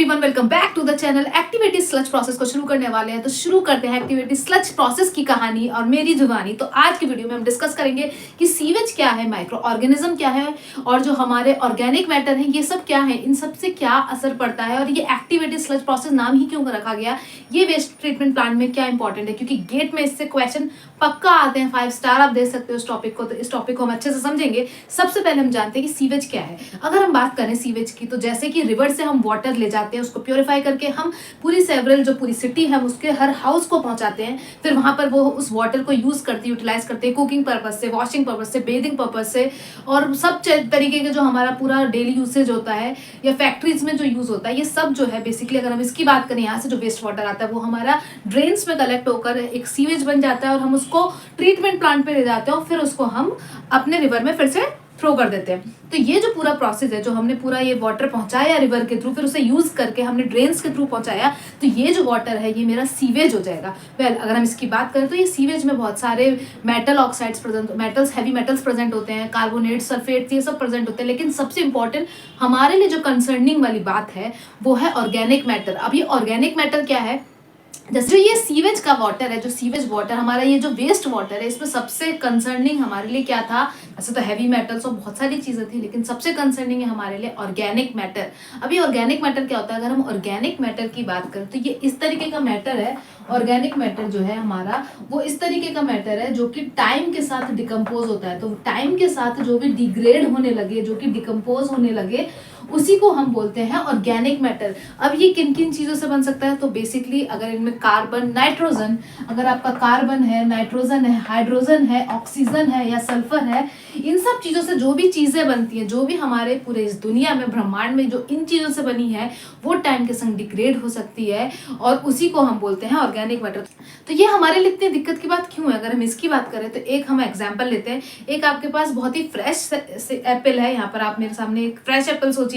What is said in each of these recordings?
Everyone, welcome back to the channel. Activated sludge process को शुरू करने वाले हैं, तो शुरू करते हैं एक्टिवेटी स्लज प्रोसेस की कहानी और मेरी जुबानी। तो आज की वीडियो में हम डिस्कस करेंगे कि सीवेज क्या है, माइक्रो ऑर्गेनिज्म क्या है और जो हमारे ऑर्गेनिक मैटर है ये सब क्या है, इन सब से क्या असर पड़ता है और ये एक्टिवेटी स्लज प्रोसेस नाम ही क्यों रखा गया, ये वेस्ट ट्रीटमेंट प्लांट में क्या इंपॉर्टेंट है, क्योंकि गेट में इससे क्वेश्चन पक्का आते हैं। 5 स्टार आप दे सकते हो इस टॉपिक को, तो इस टॉपिक को हम अच्छे से समझेंगे। सबसे पहले हम जानते हैं कि सीवेज क्या है। अगर हम बात करें सीवेज की, तो जैसे कि रिवर से हम वाटर ले जाते हैं, उसको प्योरीफाई करके हम पूरी सेवरल जो पूरी सिटी है उसके हर हाउस को पहुंचाते हैं, फिर वहां पर वो उस वाटर को यूज करते यूटिलाइज करते हैं कुकिंग पर्पज से, वॉशिंग पर्पज से, बेदिंग पर्पज से और सब तरीके के जो हमारा पूरा डेली यूसेज होता है या फैक्ट्रीज में जो यूज होता है, ये सब जो है बेसिकली अगर हम इसकी बात करें, यहाँ से जो वेस्ट वाटर आता है वो हमारा ड्रेन्स में कलेक्ट होकर एक सीवेज बन जाता है और हम उसको ट्रीटमेंट प्लांट पे ले जाते हैं और फिर उसको हम अपने रिवर में फिर से थ्रो कर देते हैं। तो ये जो पूरा प्रोसेस है, जो हमने पूरा ये वाटर पहुंचाया रिवर के थ्रू, फिर उसे यूज करके हमने ड्रेन्स के थ्रू पहुंचाया, तो ये जो वाटर है ये मेरा सीवेज हो जाएगा। अगर हम इसकी बात करें तो ये सीवेज में बहुत सारे metal oxides present, metals, heavy metals present होते हैं, कार्बोनेट, सल्फेट, ये सब प्रेजेंट होते हैं। लेकिन सबसे इंपॉर्टेंट हमारे लिए जो कंसर्निंग वाली बात है वो है ऑर्गेनिक मैटर। अब ये ऑर्गेनिक मैटर क्या है, जैसे जो ये सीवेज का वाटर है, जो सीवेज वाटर हमारा ये जो वेस्ट वाटर है, इसमें सबसे कंसर्निंग हमारे लिए क्या था, वैसे तो हैवी मेटल्स और बहुत सारी चीजें थी, लेकिन सबसे कंसर्निंग है हमारे लिए ऑर्गेनिक मैटर। अभी ऑर्गेनिक मैटर क्या होता है, अगर हम ऑर्गेनिक मैटर की बात करें तो ये इस तरीके का मैटर है। ऑर्गेनिक मैटर जो है हमारा वो इस तरीके का मैटर है जो कि टाइम के साथ डिकम्पोज होता है। तो टाइम के साथ जो भी डिग्रेड होने लगे, जो कि डिकम्पोज होने लगे, उसी को हम बोलते हैं ऑर्गेनिक मैटर। अब ये किन किन चीजों से बन सकता है, तो बेसिकली अगर इनमें कार्बन, नाइट्रोजन, अगर आपका कार्बन है, नाइट्रोजन है, हाइड्रोजन है, ऑक्सीजन है या सल्फर है, इन सब चीजों से जो भी चीजें बनती हैं, जो भी हमारे पूरे इस दुनिया में, ब्रह्मांड में जो इन चीजों से बनी है, वो टाइम के संग डिग्रेड हो सकती है और उसी को हम बोलते हैं ऑर्गेनिक मैटर। तो ये हमारे लिए इतनी दिक्कत की बात क्यों है, अगर हम इसकी बात करें तो एक हम एग्जाम्पल लेते हैं। एक आपके पास बहुत ही फ्रेश एप्पल है, यहाँ पर आप मेरे सामने एक फ्रेश एप्पल सोचिए,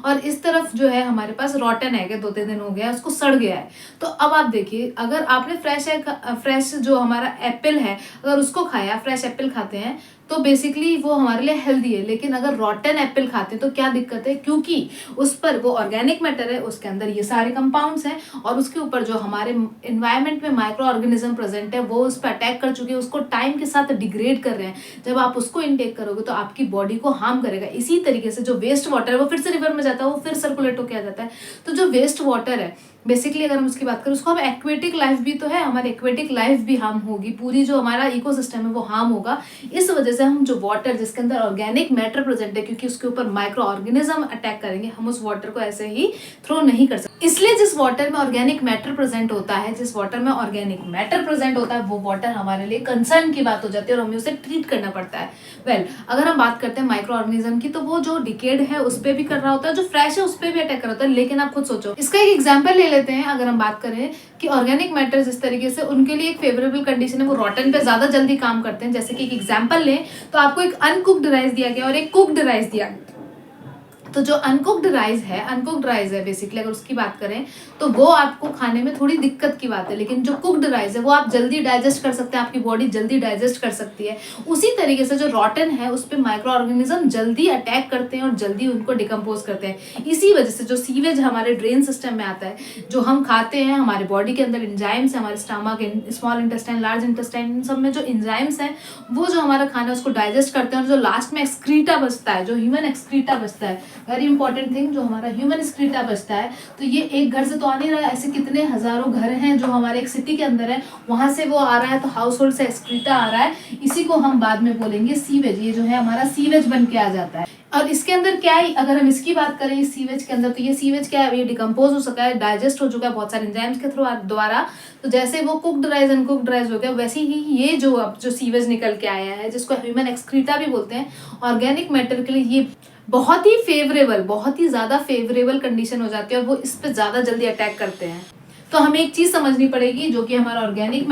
और इस तरफ जो है हमारे पास रॉटन है, 2-3 दिन हो गया, उसको सड़ गया है। तो अब आप देखिए, अगर आपने फ्रेश जो हमारा एप्पल है, अगर उसको खाया, फ्रेश एप्पल खाते हैं तो बेसिकली वो हमारे लिए हेल्दी है। लेकिन अगर रॉटन एप्पल खाते हैं तो क्या दिक्कत है, क्योंकि उस पर वो ऑर्गेनिक मैटर है, उसके अंदर ये सारे कंपाउंड्स हैं और उसके ऊपर जो हमारे एनवायरनमेंट में माइक्रो ऑर्गेनिज्म प्रेजेंट है वो उस पर अटैक कर चुके हैं, उसको टाइम के साथ डिग्रेड कर रहे हैं। जब आप उसको इनटेक करोगे तो आपकी बॉडी को हार्म करेगा। इसी तरीके से जो वेस्ट वाटर है वो फिर से रिवर में जाता है, वो फिर सर्कुलेट होकर आ जाता है। तो जो वेस्ट वाटर है बेसिकली अगर हम उसकी बात करें, उसको हम एक्वेटिक लाइफ भी तो है, हमारी एक्वेटिक लाइफ भी हार्म होगी, पूरी जो हमारा इकोसिस्टम है वो हार्म होगा। इस वजह से हम जो वाटर जिसके अंदर ऑर्गेनिक मैटर प्रेजेंट है, क्योंकि उसके ऊपर माइक्रो ऑर्गेनिज्म अटैक करेंगे, हम उस वाटर को ऐसे ही थ्रो नहीं कर सकते। इसलिए जिस वाटर में ऑर्गेनिक मैटर प्रेजेंट होता है, जिस वाटर में ऑर्गेनिक मैटर प्रेजेंट होता है, वो वाटर हमारे लिए कंसर्न की बात हो जाती है और हमें उसे ट्रीट करना पड़ता है। अगर हम बात करते हैं माइक्रो ऑर्गेनिज्म की, तो वो जो डिकेड है उस पर भी कर रहा होता है, जो फ्रेश है उस पर भी अटैक कर रहा होता है। लेकिन आप खुद सोचो, इसका एक एग्जाम्पल ले लेते हैं। अगर हम बात करें कि ऑर्गेनिक मैटर्स इस तरीके से उनके लिए एक फेवरेबल कंडीशन है, वो रॉटन पे ज्यादा जल्दी काम करते हैं। जैसे कि एक एग्जांपल लें तो आपको एक अनकुक्ड राइस दिया गया और एक कुक्ड राइस दिया गया। तो जो अनकुक्ड राइस है बेसिकली अगर उसकी बात करें तो वो आपको खाने में थोड़ी दिक्कत की बात है, लेकिन जो कुक्ड राइस है वो आप जल्दी डाइजेस्ट कर सकते हैं, आपकी बॉडी जल्दी डाइजेस्ट कर सकती है। उसी तरीके से जो रॉटन है उस पर माइक्रो ऑर्गेनिज्म जल्दी अटैक करते हैं और जल्दी उनको डिकम्पोज करते हैं। इसी वजह से जो सीवेज हमारे ड्रेन सिस्टम में आता है, जो हम खाते हैं, हमारे बॉडी के अंदर एंजाइम्स है, हमारे stomach, small intestine, large intestine, इन सब में जो एंजाइम्स हैं वो जो हमारा खाना है उसको डाइजेस्ट करते हैं और जो लास्ट में एक्सक्रीटा बचता है, जो ह्यूमन एक्सक्रीटा बचता है, वेरी इंपॉर्टेंट थिंग, जो हमारा ह्यूमन एक्सक्रीटा बचता है, तो ये एक घर से तो आ नहीं रहा है, ऐसे कितने हजारों घर हैं जो हमारे एक सिटी के अंदर है, वहां से वो आ रहा है, तो हाउस होल्ड से एक्सक्रीटा आ रहा है। इसी को हम बाद में बोलेंगे सीवेज। ये जो है हमारा सीवेज बन के आ जाता है। और इसके अंदर क्या है, अगर हम इसकी बात करें इस सीवेज के अंदर, तो ये सीवेज क्या है, ये डिकम्पोज हो सका है, डाइजेस्ट हो चुका है बहुत सारे एंजाइम्स के थ्रू द्वारा। तो जैसे वो कुक्ड राइस अनकुक्ड राइस हो गया, वैसे ही ये जो अब जो सीवेज निकल के आया है, जिसको ह्यूमन एक्सक्रीटा भी बोलते हैं, ऑर्गेनिक मैटर के लिए ये बहुत ही फेवरेबल, बहुत ही ज्यादा फेवरेबल कंडीशन हो जाती है और वो इस पे ज्यादा जल्दी अटैक करते हैं। तो हमें एक चीज समझनी पड़ेगी, जो कि हमारा ऑर्गेनिक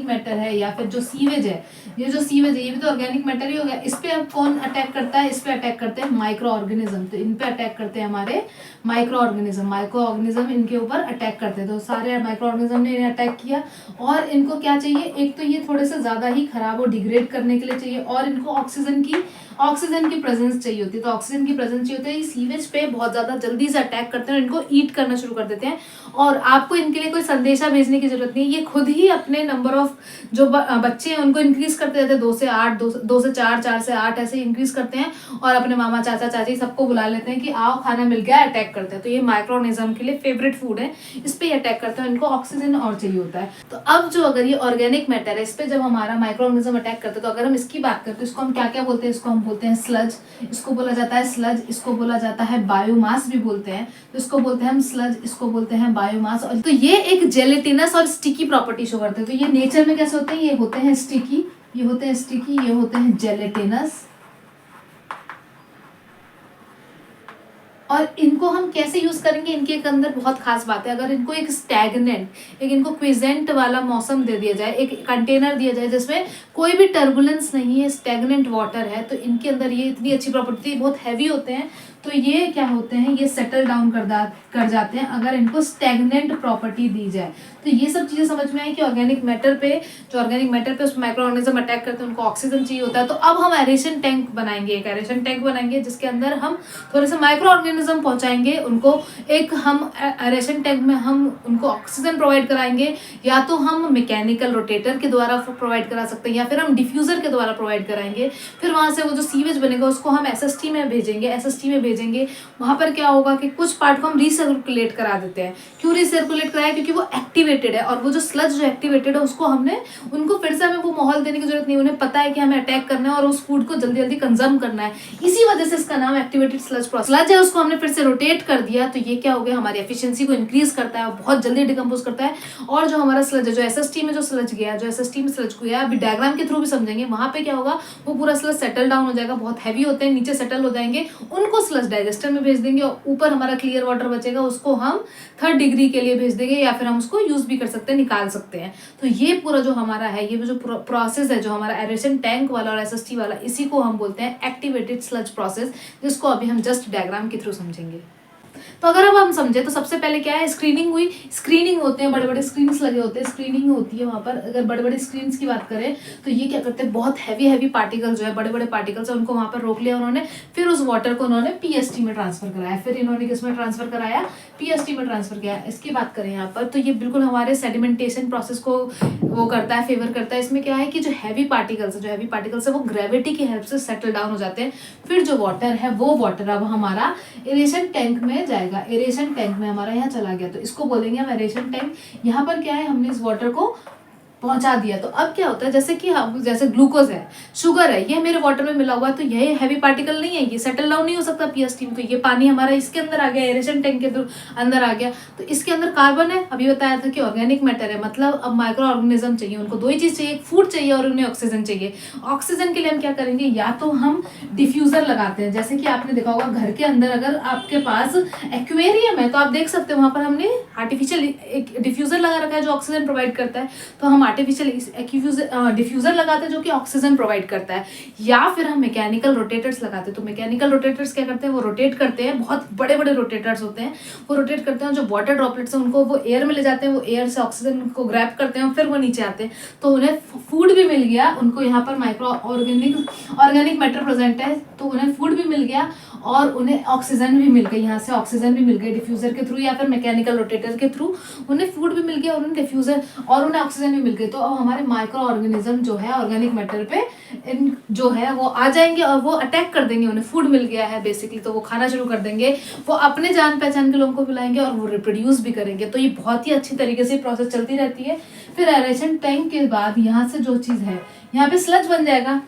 मैटर है या फिर जो सीवेज है, ये जो सीवेज है ये भी तो ऑर्गेनिक मैटर ही हो गया। इस पे अब कौन अटैक करता है, इस पे अटैक करते हैं माइक्रो ऑर्गेनिज्म। तो इन पे अटैक करते हैं हमारे माइक्रो ऑर्गेनिज्म इनके ऊपर अटैक करते हैं। तो सारे माइक्रो ऑर्गेनिज्म ने इन्हें अटैक किया और इनको क्या चाहिए, एक तो ये थोड़े से ज्यादा ही खराब और डिग्रेड करने के लिए चाहिए और इनको ऑक्सीजन की ऑक्सीजन की प्रेजेंस चाहिए होती है। तो ऑक्सीजन की प्रेजेंस चाहिए होती है, ये सीवेज पे बहुत ज़्यादा जल्दी से अटैक करते हैं और इनको ईट करना शुरू कर देते हैं। और आपको इनके लिए कोई संदेशा भेजने की जरूरत नहीं है, ये खुद ही अपने नंबर ऑफ जो बच्चे हैं उनको इंक्रीज करते रहते हैं, 2 से 8, 2 से 4, 4 से 8 ऐसे इंक्रीज करते हैं और अपने मामा चाचा चाची सबको बुला लेते हैं कि आओ खाना मिल गया, अटैक करते हैं। तो ये माइक्रो ऑर्गेनिज्म के लिए फेवरेट फूड है, इस पे अटैक करते हैं, इनको ऑक्सीजन और चाहिए होता है। तो अब जो अगर ये ऑर्गेनिक मैटर है, इस पे जब हमारा माइक्रो ऑर्गेनिज्म अटैक करते हैं, तो अगर हम इसकी बात करते हैं तो इसको हम क्या क्या बोलते हैं, इसको हम बोलते हैं स्लज, इसको बोला जाता है स्लज, इसको बोला जाता है बायोमास भी बोलते हैं। तो इसको बोलते हैं हम स्लज, इसको बोलते हैं बायोमास। और तो ये एक जेलेटिनस और स्टिकी प्रॉपर्टी शो करते हैं। तो ये नेचर में कैसे होते हैं, ये होते हैं स्टिकी, ये होते हैं स्टिकी, ये होते हैं जेलेटिनस। और इनको हम कैसे यूज करेंगे, इनके एक अंदर बहुत खास बात है। अगर इनको एक स्टैगनेंट, एक इनको क्विजेंट वाला मौसम दे दिया जाए, एक कंटेनर दिया जाए जिसमें कोई भी टर्बुलेंस नहीं है, स्टैगनेंट वाटर है, तो इनके अंदर ये इतनी अच्छी प्रॉपर्टी, बहुत हैवी होते हैं। तो ये क्या होते हैं, ये सेटल डाउन कर जाते हैं अगर इनको स्टैगनेंट प्रॉपर्टी दी जाए। तो ये सब चीजें समझ में आई कि ऑर्गेनिक मैटर पे, जो ऑर्गेनिक मैटर पे उस माइक्रो ऑर्गेनिज्म अटैक करते हैं, उनको ऑक्सीजन चाहिए होता है। तो अब हम एरेशन टैंक बनाएंगे, एक एरेशन टैंक बनाएंगे जिसके अंदर हम थोड़े से माइक्रो ऑर्गेनिज्म पहुंचाएंगे उनको। एक हम एरेशन टैंक में हम उनको ऑक्सीजन प्रोवाइड कराएंगे, या तो हम मैकेनिकल रोटेटर के द्वारा प्रोवाइड करा सकते हैं, या फिर हम डिफ्यूजर के द्वारा प्रोवाइड कराएंगे। फिर वहां से वो जो सीवेज बनेगा उसको हम एसएसटी में भेजेंगे, एसएसटी में भेजेंगे। वहां पर क्या होगा कि कुछ पार्ट को हम रिसर्कुलेट करा देते हैं। क्यों रिसर्कुलेट कराया, क्योंकि वो एक्टिवेटेड है, और वो जो स्लज जो एक्टिवेटेड है उसको हमने, उनको फिर से हमें वो माहौल देने की जरूरत नहीं, उन्हें पता है कि हमें अटैक करना है और उस फूड को जल्दी जल्दी कंज्यूम करना है। इसी वजह से इसका नाम एक्टिवेटेड स्लज प्रोसेस। स्लज है उसको हमने फिर से रोटेट कर दिया, तो ये क्या हो गया, हमारी एफिशिएंसी को इंक्रीज करता है और बहुत जल्दी डिकम्पोज करता है। और जो हमारा स्लज है, जो एसएसटी में जो स्लज गया, जो एसएसटी में स्लज गया, अभी डायग्राम के थ्रू भी समझेंगे, वहां पे क्या होगा, वो पूरा स्लज सेटल डाउन हो जाएगा, बहुत हैवी होते हैं, नीचे सेटल हो जाएंगे, उनको स्लज डाइजेस्टर में भेज देंगे, और ऊपर हमारा क्लियर वाटर बचेगा, उसको हम 3rd डिग्री के लिए भेज देंगे, या फिर हम उसको यूज भी कर सकते हैं, निकाल सकते हैं। तो ये पूरा जो हमारा है, ये जो प्रोसेस है, जो हमारा एरेशन टैंक वाला और एसएसटी वाला, इसी को हम बोलते हैं एक्टिवेटेड स्लज प्रोसेस, जिसको अभी हम जस्ट डायग्राम के थ्रू समझेंगे। तो अगर अब हम समझे तो सबसे पहले क्या है, स्क्रीनिंग हुई। स्क्रीनिंग होते हैं, बड़े बड़े स्क्रीन्स लगे होते हैं, स्क्रीनिंग होती है वहाँ पर। अगर बड़े बड़े स्क्रीन्स की बात करें तो ये क्या करते हैं, बहुत हैवी पार्टिकल्स जो है, बड़े बड़े पार्टिकल्स है, उनको वहाँ पर रोक लिया उन्होंने। फिर उस वाटर को उन्होंने पीएसटी में ट्रांसफर कराया। फिर इन्होंने किस में ट्रांसफर कराया, पीएसटी में ट्रांसफर किया। इसकी बात करें यहाँ पर, तो ये बिल्कुल हमारे सेडिमेंटेशन प्रोसेस को वो करता है, फेवर करता है। इसमें क्या है कि जो हैवी पार्टिकल्स है वो ग्रेविटी की हेल्प से सेटल डाउन हो जाते हैं। फिर जो वाटर है, वो वाटर अब हमारा एरेशन टैंक में जाएगा, एरेशन टैंक में हमारा यहाँ चला गया, तो इसको बोलेंगे हम एरेशन टैंक। यहाँ पर क्या है, हमने इस वाटर को पहुंचा दिया। तो अब क्या होता है, जैसे कि हम, जैसे ग्लूकोज है, शुगर है, ये मेरे वाटर में मिला हुआ है, तो ये हैवी पार्टिकल नहीं है, ये सेटल डाउन नहीं हो सकता पीएसटी में। तो ये पानी हमारा इसके अंदर आ गया, एरेशन टैंक के थ्रू अंदर आ गया। तो इसके अंदर कार्बन है, अभी बताया था कि ऑर्गेनिक मैटर है, मतलब अब माइक्रो ऑर्गेनिज्म चाहिए, उनको 2 ही चीज चाहिए, फूड चाहिए और उन्हें ऑक्सीजन चाहिए। ऑक्सीजन के लिए हम क्या करेंगे, या तो हम डिफ्यूजर लगाते हैं, जैसे कि आपने देखा होगा घर के अंदर अगर आपके पास एक्वेरियम है तो आप देख सकते हो वहां पर हमने आर्टिफिशियल एक डिफ्यूजर लगा रखा है जो ऑक्सीजन प्रोवाइड करता है। तो हम आर्टिफिशियल डिफ्यूजर लगाते हैं जो कि ऑक्सीजन प्रोवाइड करता है, या फिर हम मैकेनिकल रोटेटर्स लगाते हैं। तो मैकेनिकल रोटेटर्स क्या करते हैं, वो रोटेट करते हैं, बहुत बड़े बड़े रोटेटर्स होते हैं, वो रोटेट करते हैं, जो वाटर ड्रॉपलेट्स हैं उनको वो एयर में ले जाते हैं, वो एयर से ऑक्सीजन को ग्रैब करते हैं, फिर वो नीचे आते हैं। तो उन्हें फूड भी मिल गया, उनको यहाँ पर माइक्रो ऑर्गेनिक मैटर प्रेजेंट है, तो उन्हें फूड भी मिल गया और उन्हें ऑक्सीजन भी मिल गई, यहाँ से ऑक्सीजन भी मिल गई डिफ्यूजर के थ्रू या फिर मैकेनिकल रोटेटर के थ्रू। उन्हें फूड भी मिल गया और उन्हें डिफ्यूजर और उन्हें ऑक्सीजन भी मिल गई। तो अब हमारे माइक्रो ऑर्गेनिज्म जो है ऑर्गेनिक मैटर पे जो है वो आ जाएंगे और वो अटैक कर देंगे। उन्हें फूड मिल गया है बेसिकली, तो वो खाना शुरू कर देंगे, वो अपने जान पहचान के लोगों को बुलाएंगे और वो रिप्रोड्यूस भी करेंगे। तो ये बहुत ही अच्छी तरीके से प्रोसेस चलती रहती है। फिर एरेशन टैंक के बाद यहाँ से जो चीज़ है, यहाँ पे स्लज बन जाएगा,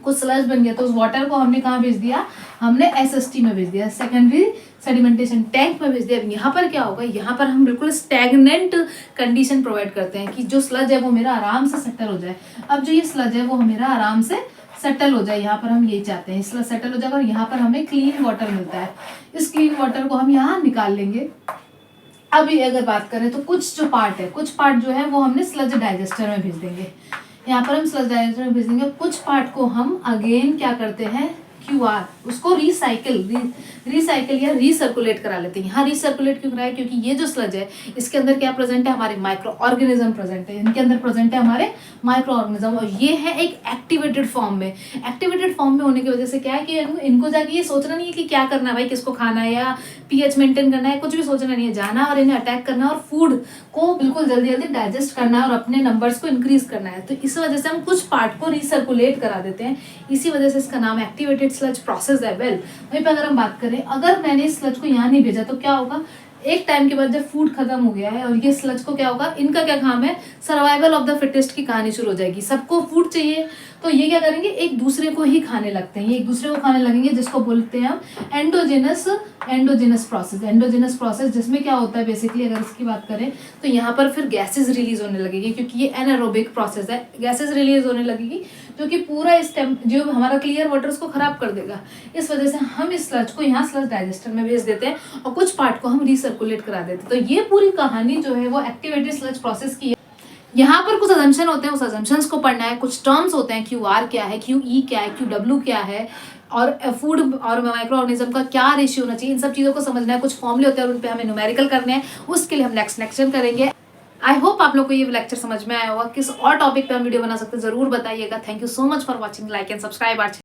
कुछ स्लज बन गया, तो उस वाटर को हमने कहाँ भेज दिया, हमने एसएसटी में भेज दिया, सेकेंडरी सेडिमेंटेशन टैंक में भेज दिया। अब यहाँ पर क्या होगा, यहाँ पर हम बिल्कुल स्टैग्नेंट कंडीशन प्रोवाइड करते हैं कि जो स्लज है वो मेरा आराम से सेटल हो जाए। अब जो ये स्लज है वो मेरा आराम से सेटल हो जाए, यहाँ पर हम यही चाहते हैं, स्लज सेटल हो जाएगा और यहाँ पर हमें क्लीन वाटर मिलता है। इस क्लीन वाटर को हम यहाँ निकाल लेंगे। अभी अगर बात करें तो कुछ जो पार्ट है, कुछ पार्ट जो है वो हमने स्लज डाइजेस्टर में भेज देंगे, यहाँ पर हम स्लज डाइजेस्टर में भेज देंगे। कुछ पार्ट को हम अगेन क्या करते हैं, QR, उसको रिसाइकिल या रीसर्कुलेट करा लेते हैं। यहाँ रीसर्कुलेट क्यों कराया, क्योंकि ये जो स्लज है इसके अंदर क्या प्रेजेंट है, हमारे माइक्रो ऑर्गेनिज्म प्रेजेंट है, इनके अंदर प्रेजेंट है हमारे माइक्रो ऑर्गेनिज्म, और ये है एक एक्टिवेटेड फॉर्म में। एक्टिवेटेड फॉर्म में होने की वजह से क्या है कि इनको जाके ये सोचना नहीं है कि क्या करना है भाई, किसको खाना है या पीएच मेंटेन करना है, कुछ भी सोचना नहीं है, जाना और इन्हें अटैक करना और फूड को बिल्कुल जल्दी जल्दी डाइजेस्ट करना है और अपने नंबर्स को इंक्रीज करना है। तो इस वजह से हम कुछ पार्ट को रिसर्कुलेट करा देते हैं, इसी वजह से इसका नाम एक्टिवेटेड स्लज प्रोसेस है। वेल, वहीं पर अगर हम बात करें, अगर मैंने इस स्लज को यहाँ नहीं भेजा तो क्या होगा, एक टाइम के बाद जब फूड खत्म हो गया है और ये स्लज को क्या होगा, इनका क्या काम है, सर्वाइवल ऑफ द फिटेस्ट की कहानी शुरू हो जाएगी। सबको फूड चाहिए तो ये क्या करेंगे, एक दूसरे को ही खाने लगते हैं, ये एक दूसरे को खाने लगेंगे, जिसको बोलते हैं हम एंडोजेनस प्रोसेस। एंडोजेनस प्रोसेस जिसमें क्या होता है बेसिकली, अगर इसकी बात करें तो यहाँ पर फिर गैसेस रिलीज होने लगेगी, क्योंकि ये एनारोबिक प्रोसेस है, गैसेस रिलीज होने लगेगी जो कि पूरा इस जो हमारा क्लियर वाटर उसको खराब कर देगा। इस वजह से हम इस स्लज को यहाँ स्लज डाइजेस्टर में भेज देते हैं और कुछ पार्ट को हम रिसर्कुलेट करा देते हैं। तो ये पूरी कहानी जो है वो एक्टिवेटेड स्लज प्रोसेस की है। यहाँ पर कुछ अजम्पशन होते हैं, उस अजम्पशंस को पढ़ना है, कुछ टर्म्स होते हैं, QR क्या है, QE क्या है, QW क्या है, और फूड और माइक्रो ऑर्गेनिज्म का क्या रेशियो होना चाहिए, इन सब चीज़ों को समझना है। कुछ फॉर्मूले होते हैं और उन पे हमें न्यूमेरिकल करने हैं, उसके लिए हम नेक्स्ट लेक्चर करेंगे। आई होप आप लोग को ये लेक्चर समझ में आया होगा। किस और टॉपिक पे हम वीडियो बना सकते हैं जरूर बताइएगा। Thank you so much for watching, like and subscribe our